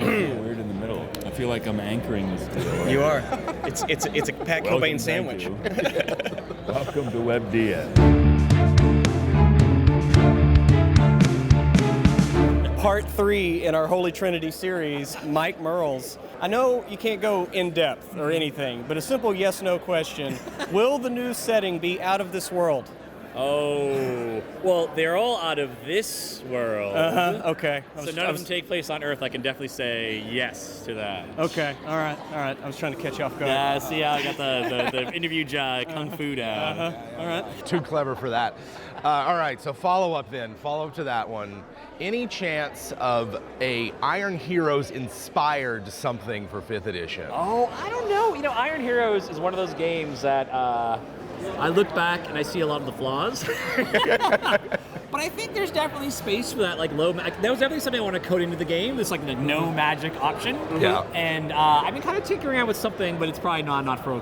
Weird in the middle. I feel like I'm anchoring this deal. You are. It's a Pat Kilbane sandwich. Welcome to WebDM. Part 3 in our Holy Trinity series, Mike Mearls. I know you can't go in depth or anything, but a simple yes/no question: will the new setting be out of this world? Oh, well, they're all out of this world. Okay. So none of them take place on Earth. I can definitely say yes to that. Okay. All right. I was trying to catch you off guard. Yeah, see how I got the interview kung fu down. All right. Too clever for that. All right, so follow up to that one. Any chance of a Iron Heroes inspired something for 5th edition? Oh, I don't know. You know, Iron Heroes is one of those games that I look back and I see a lot of the flaws. But I think there's definitely space for that, like that was definitely something I want to code into the game. This like the no magic option. Yeah. And I've been kind of tinkering around with something, but it's probably not for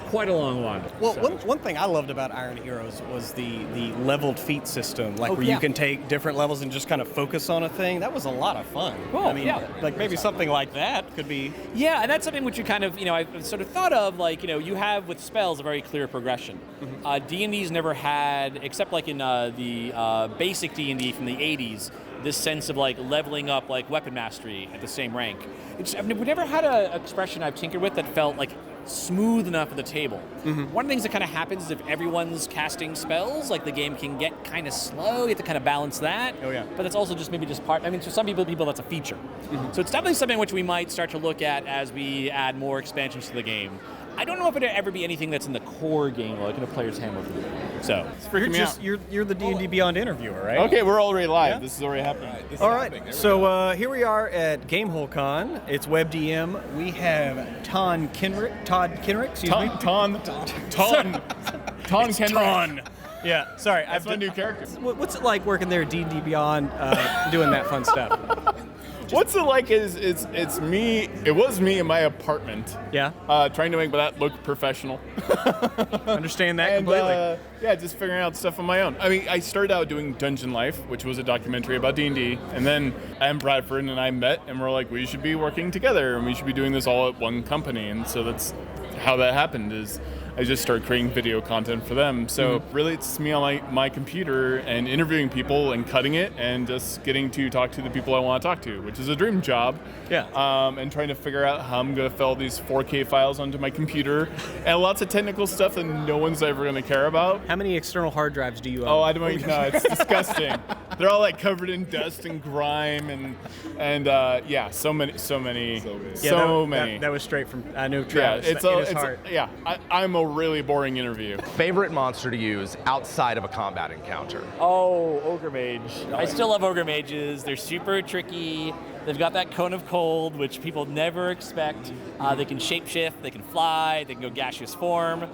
quite a long one. Well, so. one thing I loved about Iron Heroes was the leveled feat system, where you can take different levels and just kind of focus on a thing. That was a lot of fun. Cool. I mean, like maybe something like that could be. Yeah, and that's something which you kind of, I've sort of thought of, you have with spells a very clear progression. D&D's never had, except like in the basic D&D from the 80s, this sense of like leveling up like weapon mastery at the same rank. We never had an expression I've tinkered with that felt like smooth enough at the table. One of the things that kind of happens is if everyone's casting spells, like the game can get kind of slow. You have to kind of balance that. Oh yeah. But that's also just maybe just part. I mean, for some people that's a feature. So it's definitely something which we might start to look at as we add more expansions to the game. I don't know if it'll ever be anything that's in the core game, like in a player's handbook. So You're the D&D Beyond interviewer, right? Okay, we're already live. Yeah. This is already happening. All right. So here we are at Gamehole Con. It's WebDM. We have Todd Kenreck. Excuse me. Ton Kenreck. Yeah. Sorry. That's my new character. What's it like working there at D&D Beyond, doing that fun stuff? What's it like is it's me. It was me in my apartment. Yeah. Trying to make that look professional. Understand that And, completely. just figuring out stuff on my own. I mean, I started out doing Dungeon Life, which was a documentary about D&D, and then Bradford and I met, and we're like, we should be working together, and we should be doing this all at one company, and so that's how that happened. Is I just started creating video content for them. So really it's me on my computer and interviewing people and cutting it and just getting to talk to the people I want to talk to, which is a dream job. Yeah. And trying to figure out how I'm going to fill these 4K files onto my computer and lots of technical stuff that no one's ever going to care about. How many external hard drives do you own? Oh, I don't even know. It's disgusting. They're all like covered in dust and grime and so many. That was straight from I knew Travis. I'm a really boring interview. Favorite monster to use outside of a combat encounter? Oh, Ogre Mage. I still love Ogre Mages. They're super tricky. They've got that cone of cold, which people never expect. They can shapeshift, they can fly, they can go gaseous form.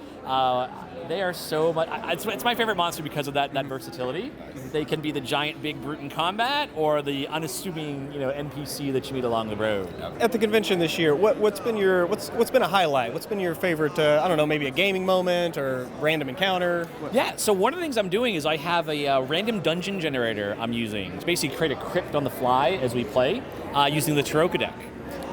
They are so much. It's my favorite monster because of that versatility. They can be the giant big brute in combat, or the unassuming NPC that you meet along the road. At the convention this year, what's been a highlight? What's been your favorite? I don't know, maybe a gaming moment or random encounter. Yeah. So one of the things I'm doing is I have a random dungeon generator I'm using. It's basically create a crypt on the fly as we play, using the Taroko deck.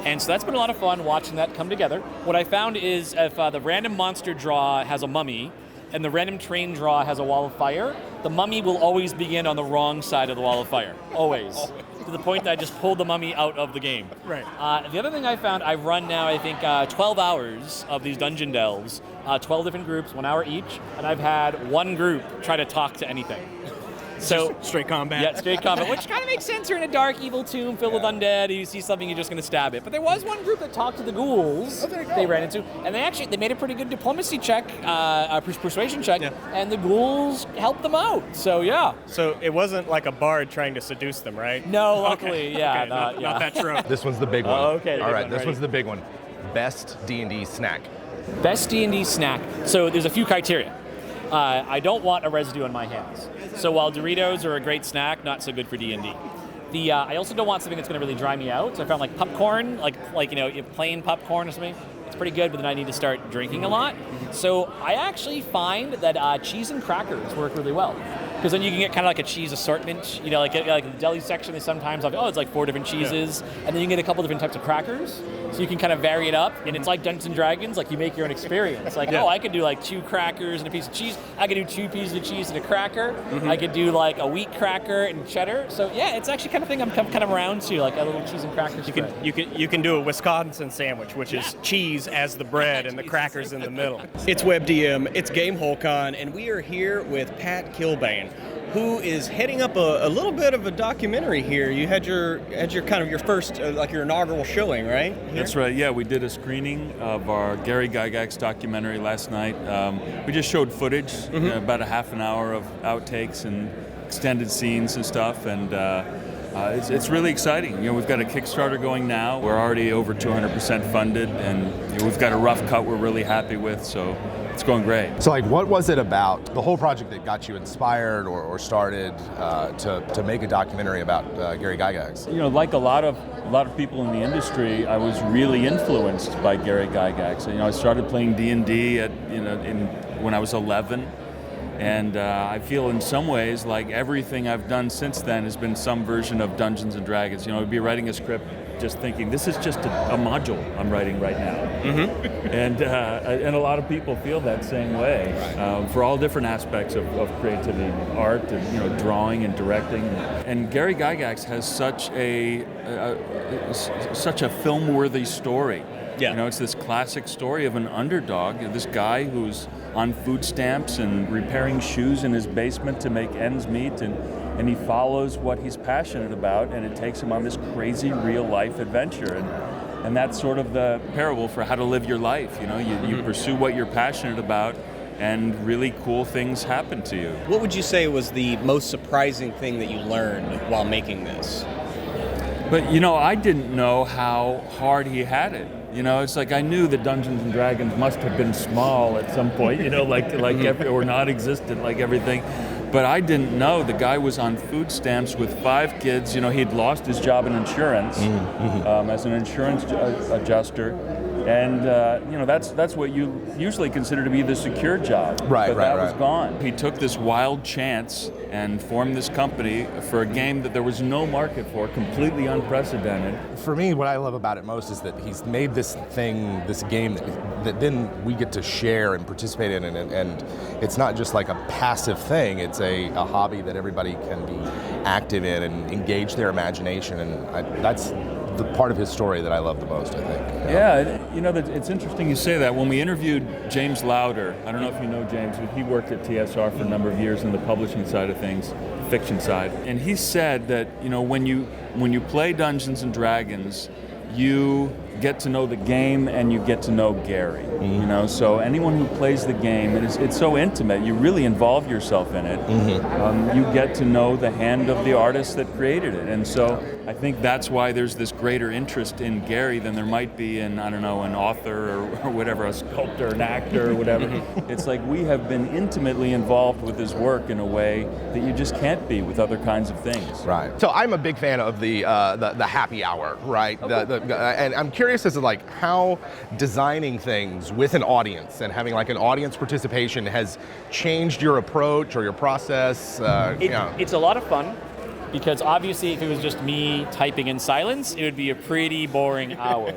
And so that's been a lot of fun watching that come together. What I found is if the random monster draw has a mummy and the random train draw has a wall of fire, the mummy will always begin on the wrong side of the wall of fire. Always. To the point that I just pulled the mummy out of the game. Right. The other thing I found, I run now, I think, 12 hours of these dungeon delves, 12 different groups, 1 hour each, and I've had one group try to talk to anything. So straight combat. Yeah, straight combat, which kind of makes sense. You're in a dark, evil tomb filled with undead. You see something, you're just going to stab it. But there was one group that talked to the ghouls. They ran into, and they made a pretty good diplomacy check, persuasion check, and the ghouls helped them out. So yeah. So it wasn't like a bard trying to seduce them, right? No, luckily, yeah, Okay, not that trope. This one's the big one. Oh, okay. All right, this one's the big one. Best D&D snack. Best D&D snack. So there's a few criteria. I don't want a residue on my hands. So while Doritos are a great snack, not so good for D&D. I also don't want something that's going to really dry me out. So I found like popcorn, like plain popcorn or something. It's pretty good, but then I need to start drinking a lot. So I actually find that cheese and crackers work really well. because then you can get kind of like a cheese assortment. You know, like the deli section, they sometimes have, it's like 4 different cheeses, and then you can get a couple different types of crackers, so you can kind of vary it up, and it's like Dungeons and Dragons, like you make your own experience. Like, I could do like 2 crackers and a piece of cheese. I could do 2 pieces of cheese and a cracker. I could do like a wheat cracker and cheddar. So yeah, it's actually kind of thing I'm kind of around to, like a little cheese and cracker spread. You can do a Wisconsin sandwich, which is cheese as the bread and the crackers in the middle. It's WebDM, it's Gamehole Con, and we are here with Pat Kilbane, who is heading up a little bit of a documentary here. You had your kind of your first like your inaugural showing, right? Here? That's right. Yeah, we did a screening of our Gary Gygax documentary last night. We just showed footage, about a half an hour of outtakes and extended scenes and stuff, and it's really exciting. You know, we've got a Kickstarter going now. We're already over 200% funded, and we've got a rough cut we're really happy with. So. It's going great. So, like, what was it about the whole project that got you inspired or started to make a documentary about Gary Gygax? You know, like a lot of people in the industry, I was really influenced by Gary Gygax. You know, I started playing D&D when I was 11, and I feel in some ways like everything I've done since then has been some version of Dungeons and Dragons. You know, I'd be writing a script just thinking, this is just a module I'm writing right now. And a lot of people feel that same way, for all different aspects of creativity, art, and, drawing and directing. And Gary Gygax has such a film-worthy story. Yeah. You know, it's this classic story of an underdog, this guy who's on food stamps and repairing shoes in his basement to make ends meet, and he follows what he's passionate about, and it takes him on this crazy real-life adventure. And that's sort of the parable for how to live your life. You know, you pursue what you're passionate about, and really cool things happen to you. What would you say was the most surprising thing that you learned while making this? But, I didn't know how hard he had it. You know, it's like I knew that Dungeons and Dragons must have been small at some point, or not existent like everything. But I didn't know the guy was on food stamps with 5 kids. You know, he'd lost his job in insurance as an insurance adjuster. And, that's what you usually consider to be the secure job. But that was gone. He took this wild chance and formed this company for a game that there was no market for, completely unprecedented. For me, what I love about it most is that he's made this game that then we get to share and participate in, and it's not just like a passive thing, it's a hobby that everybody can be active in and engage their imagination, and that's the part of his story that I love the most, I think. It's interesting you say that. When we interviewed James Lauder, I don't know if you know James, but he worked at TSR for a number of years in the publishing side of things, fiction side, and he said that, when you play Dungeons and Dragons, you get to know the game and you get to know Gary. So anyone who plays the game, it's so intimate, you really involve yourself in it. You get to know the hand of the artist that created it, and so I think that's why there's this greater interest in Gary than there might be in, an author or whatever, a sculptor, an actor or whatever. It's like we have been intimately involved with his work in a way that you just can't be with other kinds of things. Right. So I'm a big fan of the happy hour, right? Okay. And I'm curious as to like how designing things with an audience and having like an audience participation has changed your approach or your process. It's a lot of fun. Because obviously if it was just me typing in silence, it would be a pretty boring hour.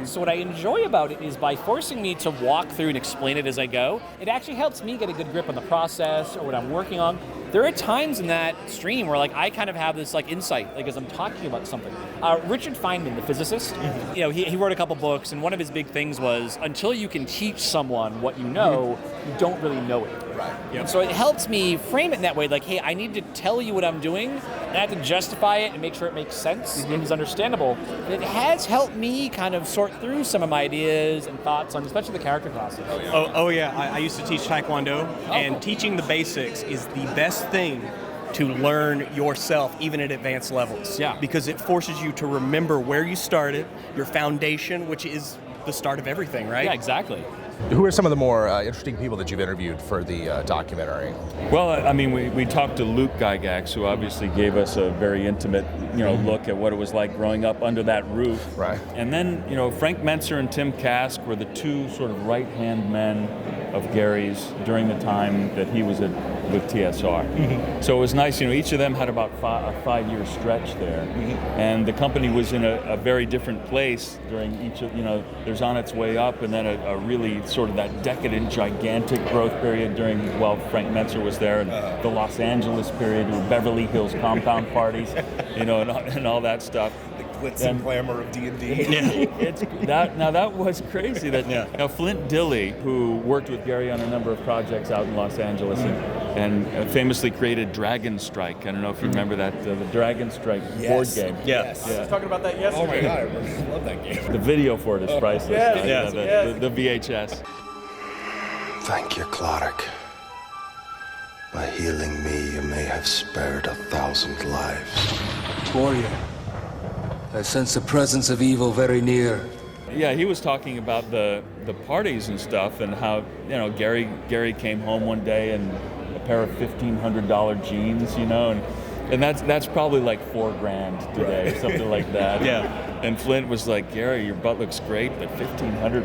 So what I enjoy about it is by forcing me to walk through and explain it as I go, it actually helps me get a good grip on the process or what I'm working on. There are times in that stream where I kind of have this insight, as I'm talking about something. Richard Feynman, the physicist, he wrote a couple books, and one of his big things was until you can teach someone what you know, you don't really know it. Right. Yep. So it helps me frame it in that way, hey, I need to tell you what I'm doing, and I have to justify it and make sure it makes sense and is understandable. And it has helped me kind of sort through some of my ideas and thoughts on especially the character classes. Oh yeah, I used to teach Taekwondo, and teaching the basics is the best thing to learn yourself, even at advanced levels. Yeah. Because it forces you to remember where you started, your foundation, which is the start of everything, right? Yeah, exactly. Who are some of the more interesting people that you've interviewed for the documentary? Well, we talked to Luke Gygax, who obviously gave us a very intimate, look at what it was like growing up under that roof. Right. And then, Frank Mentzer and Tim Kask were the two sort of right-hand men of Gary's during the time that he was with TSR. So it was nice, each of them had about a 5-year stretch there. And the company was in a very different place during each of, there's on its way up, and then a really sort of that decadent, gigantic growth period during, Frank Mentzer was there, and the Los Angeles period, with Beverly Hills compound parties, and all that stuff. Glitz and glamour of D&D. That was crazy. Now Flint Dilley, who worked with Gary on a number of projects out in Los Angeles, and famously created Dragon Strike. I don't know if you remember that, the Dragon Strike board game. Yes. Yeah. I was talking about that yesterday. Oh my God, I love that game. The video for it is priceless. Yes. The VHS. Thank you, Clark. By healing me, you may have spared 1,000 lives. Warrior, I sense the presence of evil very near. Yeah, he was talking about the parties and stuff, and how Gary came home one day and a pair of $1,500 jeans, and that's probably like $4,000 today, or something like that. Yeah. And Flint was like, Gary, your butt looks great, but $1,500,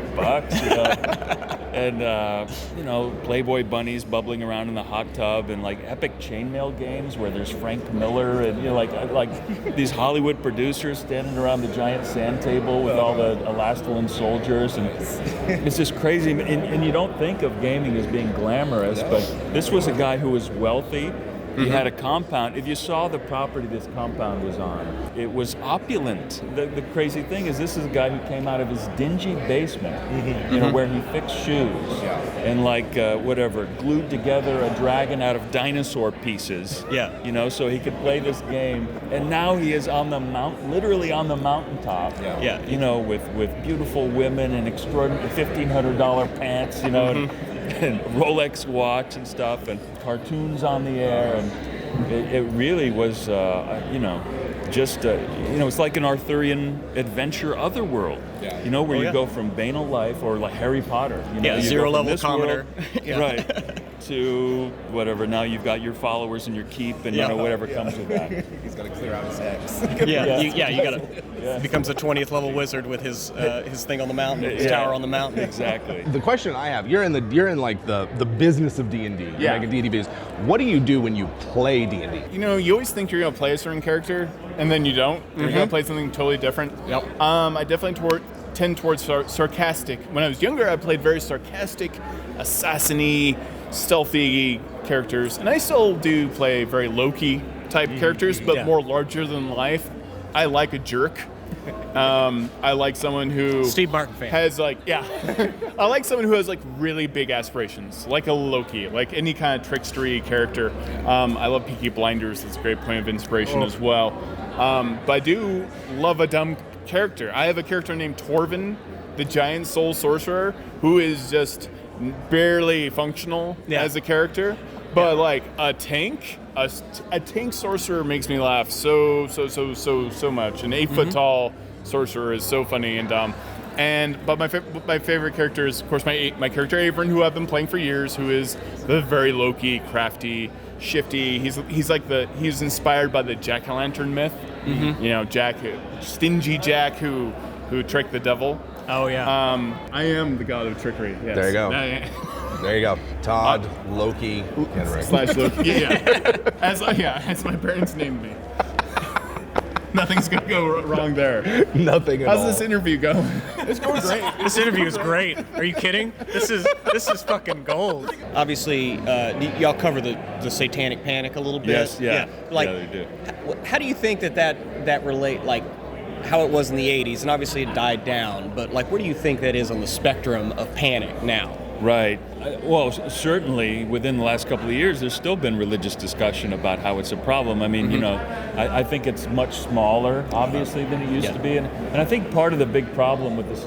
And Playboy bunnies bubbling around in the hot tub, and like epic chainmail games where there's Frank Miller and like these Hollywood producers standing around the giant sand table with all the Elastolan soldiers, and it's just crazy. And you don't think of gaming as being glamorous, but this was a guy who was wealthy. He had a compound. If you saw the property this compound was on, it was opulent. The crazy thing is, this is a guy who came out of his dingy basement, where he fixed shoes and glued together a dragon out of dinosaur pieces. Yeah. So he could play this game. And now he is on the literally on the mountaintop. Yeah. With beautiful women and extraordinary $1,500 pants. And Rolex watch and stuff, and cartoons on the air, and it really was, it's like an Arthurian adventure otherworld, where you go from banal life, or like Harry Potter, you zero go from level this commoner, world, right, to whatever. Now you've got your followers and your keep, and whatever comes with that. He's got to clear out his eggs. You gotta. Becomes a 20th level wizard with his thing on the mountain, his tower on the mountain. Exactly. The question I have, you're in like the business of D&D. You're making D&D videos. What do you do when you play D&D? You always think you're going to play a certain character, and then you don't. You're going to play something totally different. Yep. I definitely tend towards sarcastic. When I was younger, I played very sarcastic, assassin-y, stealthy characters, and I still do play very low-key type characters, but more larger than life. I like a jerk. I like someone who Steve Martin fan. has I like someone who has like really big aspirations, like a Loki, like any kind of trickstery character. I love Peaky Blinders. It's a great point of inspiration as well. But I do love a dumb character. I have a character named Torvin, the giant soul sorcerer, who is just barely functional as a character. But like a tank sorcerer makes me laugh so much. An 8-foot tall sorcerer is so funny and dumb. But my favorite character is, of course, my character Avern, who I've been playing for years, who is the very low-key, crafty, shifty. He's inspired by the Jack-o'-lantern myth. Jack, stingy Jack who tricked the devil. Oh yeah. I am the god of trickery. Yes. There you go. There you go. Todd Loki Kenreck. / Loki. As my parents named me. Nothing's gonna go wrong there. Nothing at all. How's this interview going? It's going great. This interview is great. Are you kidding? This is fucking gold. Obviously, y'all cover the Satanic Panic a little bit. Yes, yeah. They do. How do you think that relate, like how it was in the 80s, and obviously it died down, but like where do you think that is on the spectrum of panic now? Right. Well, certainly within the last couple of years, there's still been religious discussion about how it's a problem. I mean, I think it's much smaller, obviously, than it used to be. And I think part of the big problem with this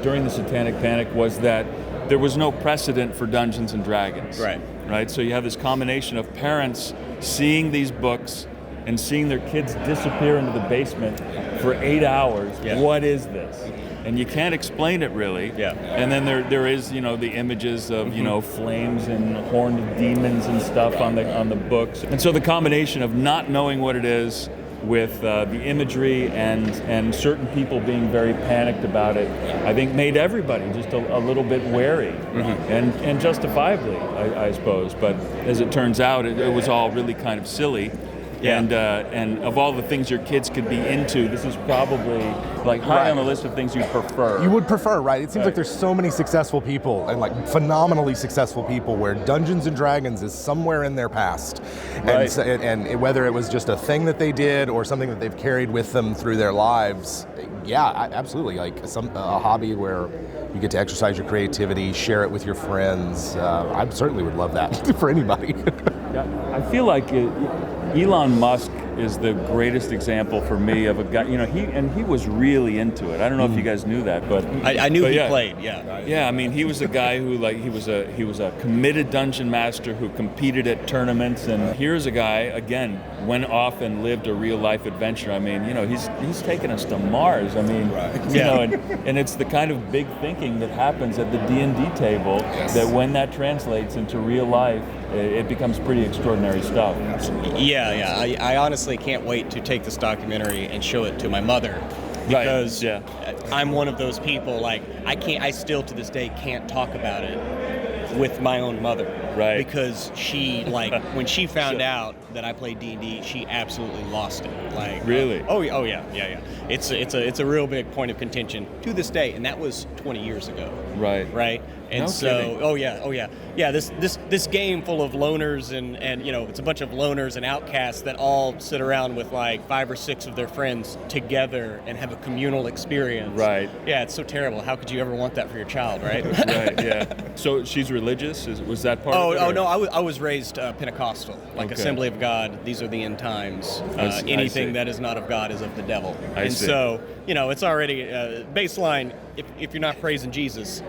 during the Satanic Panic was that there was no precedent for Dungeons and Dragons. Right. So you have this combination of parents seeing these books and seeing their kids disappear into the basement for 8 hours. What is this? And you can't explain it really. And then there is, the images of, flames and horned demons and stuff on the books. And so the combination of not knowing what it is with the imagery and certain people being very panicked about it, I think made everybody just a little bit wary, and justifiably, I suppose. But as it turns out, it was all really kind of silly. Yeah. And of all the things your kids could be into, this is probably like high on the list of things you prefer. You would prefer, right? It seems like there's so many successful people and like phenomenally successful people where Dungeons and Dragons is somewhere in their past. Right. And whether it was just a thing that they did or something that they've carried with them through their lives, yeah, absolutely. Like a hobby where you get to exercise your creativity, share it with your friends. I certainly would love that for anybody. Yeah, I feel like Elon Musk is the greatest example for me of a guy. He was really into it. I don't know if you guys knew that, but I knew he played. Yeah. Yeah, I mean, he was a guy who he was a committed dungeon master who competed at tournaments, and here's a guy again went off and lived a real life adventure. I mean, he's taken us to Mars. I mean, and it's the kind of big thinking that happens at the D&D table that when that translates into real life, it becomes pretty extraordinary stuff. Yeah. I honestly can't wait to take this documentary and show it to my mother, because I'm one of those people, like, I still to this day can't talk about it with my own mother. Right. Because she, like, when she found out that I played D&D, she absolutely lost it. Like, really? Oh yeah. It's a real big point of contention to this day, and that was 20 years ago. Right. And kidding. Oh yeah. This game full of loners and it's a bunch of loners and outcasts that all sit around with like 5 or 6 of their friends together and have a communal experience. Right. Yeah, it's so terrible. How could you ever want that for your child, right? Right. Yeah. So she's religious? Was that part of it? Oh no, I was raised Pentecostal, like Assembly of God. These are the end times. Anything that is not of God is of the devil. I see. So it's already baseline. If you're not praising Jesus,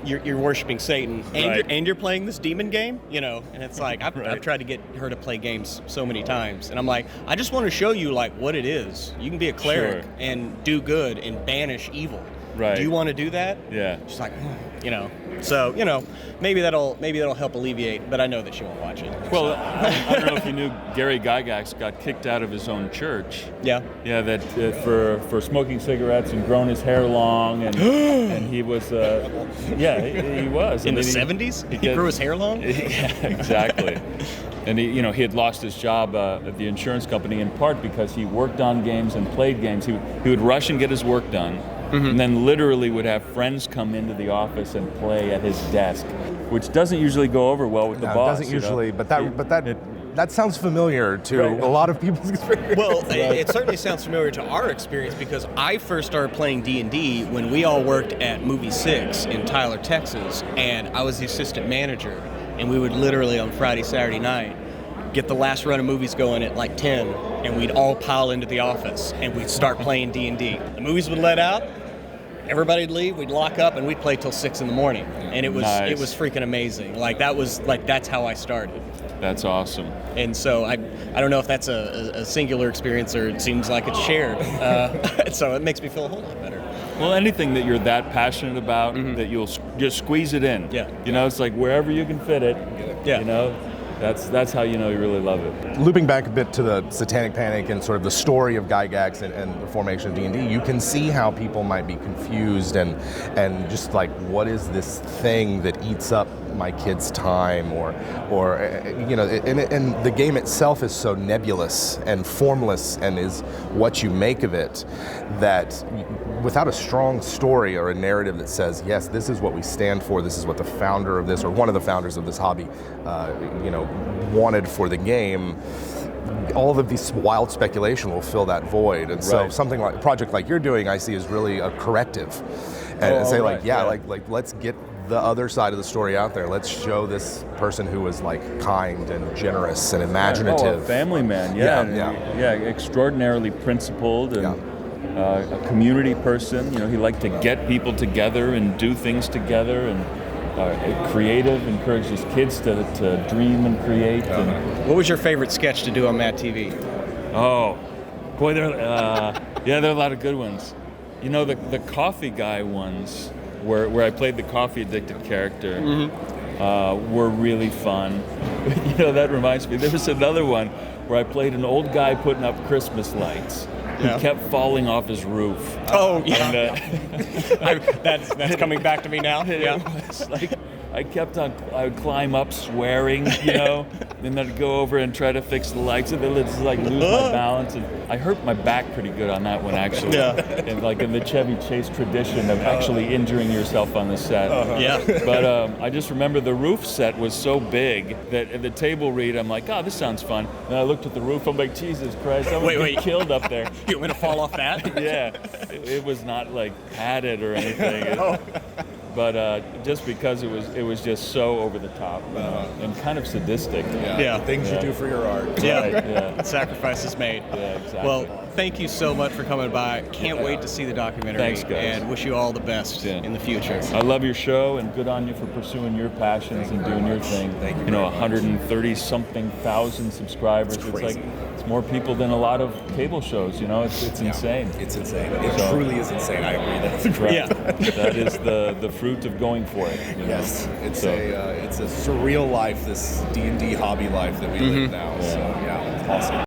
you're worshiping Satan, and you're playing this demon game, and it's like I've tried to get her to play games so many times, and I'm like, I just want to show you like what it is. You can be a cleric and do good and banish evil. Right. Do you want to do that? Yeah. She's like, So maybe that'll help alleviate, but I know that she won't watch it. Well, I don't know if you knew Gary Gygax got kicked out of his own church. Yeah. Yeah, that for smoking cigarettes and growing his hair long, and and he was he was in the 70s. He grew his hair long. Yeah, exactly. And he had lost his job at the insurance company in part because he worked on games and played games. He would rush and get his work done. And then literally would have friends come into the office and play at his desk, which doesn't usually go over well with the boss. It doesn't usually, but that sounds familiar to a lot of people's experience. Well, it certainly sounds familiar to our experience, because I first started playing D&D when we all worked at Movie 6 in Tyler, Texas, and I was the assistant manager, and we would literally on Friday, Saturday night get the last run of movies going at like 10, and we'd all pile into the office, and we'd start playing D&D. The movies would let out, everybody'd leave, we'd lock up, and we'd play till 6 in the morning. And it was freaking amazing. Like, that's how I started. That's awesome. And so I don't know if that's a singular experience or it seems like it's shared. So it makes me feel a whole lot better. Well, anything that you're that passionate about, that you'll just squeeze it in. Yeah. It's like wherever you can fit it. Yeah. That's how you know you really love it. Looping back a bit to the Satanic Panic and sort of the story of Gygax and the formation of D&D, you can see how people might be confused and just like, what is this thing that eats up my kid's time, or and the game itself is so nebulous and formless and is what you make of it, that without a strong story or a narrative that says, yes, this is what we stand for, this is what the founder of this, or one of the founders of this hobby, wanted for the game, all of this wild speculation will fill that void. And so something like a project like you're doing, I see, is really a corrective. And say like let's get the other side of the story out there. Let's show this person who was like kind and generous and imaginative. A family man, extraordinarily principled and a community person. He liked to get people together and do things together, and creative, encouraged his kids to dream and create. What was your favorite sketch to do on Mad TV? Oh, boy, there are a lot of good ones. The coffee guy ones, where I played the coffee addicted character. were really fun. You know, that reminds me, there was another one where I played an old guy putting up Christmas lights. Yeah. He kept falling off his roof. Oh, yeah. And, That's coming back to me now. Yeah. it was like, I would climb up swearing, you know, and then I'd go over and try to fix the lights, and then I'd just like lose my balance. And I hurt my back pretty good on that one, actually. Yeah. And like in the Chevy Chase tradition of actually injuring yourself on the set. Yeah. But I just remember the roof set was so big that at the table read, I'm like, oh, this sounds fun. And I looked at the roof, I'm like, Jesus Christ, I'm gonna get killed up there. You want me to fall off that? Yeah. It was not like padded or anything. But just because it was just so over the top, you know, and kind of sadistic. Yeah. Things you do for your art. Yeah. Right, yeah. Sacrifices made. Yeah, exactly. Well, thank you so much for coming by. Can't wait to see the documentary. Thanks, guys. And wish you all the best in the future. I love your show, and good on you for pursuing your passions and doing your thing. Thank you know, very much. 130-something thousand subscribers. It's like it's more people than a lot of cable shows. You know, it's insane. It's insane. It truly is insane. I agree. That's Right. Yeah. That is the fruit of going for it. You know? Yes, it's So- a surreal life, this D&D hobby life that we live now. So yeah, it's awesome.